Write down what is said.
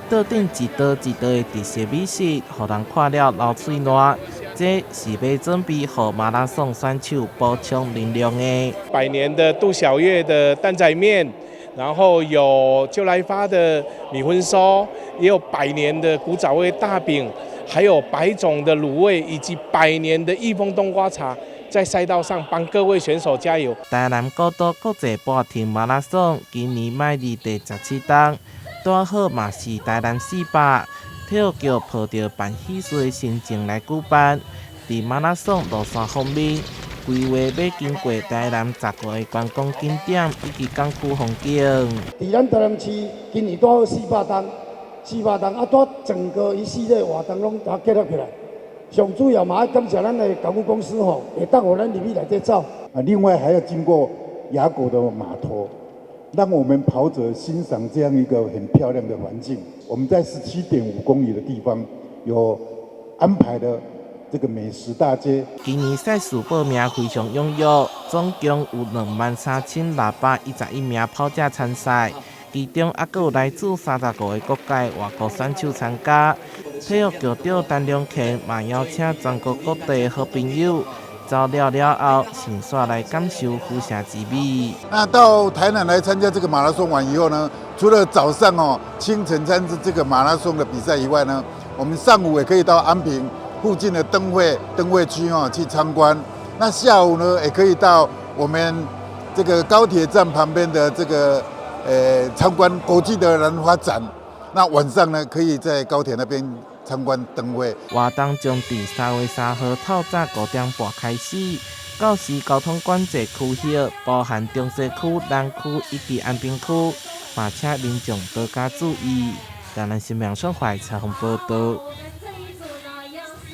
桌顶一道一道的特色美食，互人看了流嘴烂。这是要准备给马拉松选手补充能量的。100年的杜小月的担仔面，然后有就来发的米粉酥，也有100年的古早味大饼，还有100种的卤味，以及100年的益丰冬瓜茶。在赛道上帮各位选手加油！台南古都国际半程马拉松今年迈入第17档，拄好嘛是台南400体育局抱着办喜事的心情来举办。伫马拉松路线方面，规划要经过台南10个观光景点以及港区风景。伫咱台南市今年拄好400档啊，拄整个一系列活动拢结合起来。上主要嘛要感谢咱的港务公司吼，会当互咱入去内底走。另外还要经过雅果的码头，让我们跑者欣赏这样一个很漂亮的环境。我们在17.5公里的地方有安排的这个美食大街。今年赛事报名非常踊跃，总共有23611名跑者参赛。其中还有来自35个国界外国选手参加。体育局长陈良乾嘛邀请全国各地的好朋友走了后，先煞来感受府城之美。那到台南来参加这个马拉松完以后呢，除了早上清晨参加这个马拉松的比赛以外呢，我们上午也可以到安平附近的灯会区去参观。那下午呢，也可以到我们这个高铁站旁边的这个参观国际的兰花展。那晚上呢，可以在高铁那边参观灯会。活动将伫3月3号透早5点半开始，到时交通管制区域包含中西区、南区以及安平区，嘛请民众多加注意。台南新闻电台采访报道。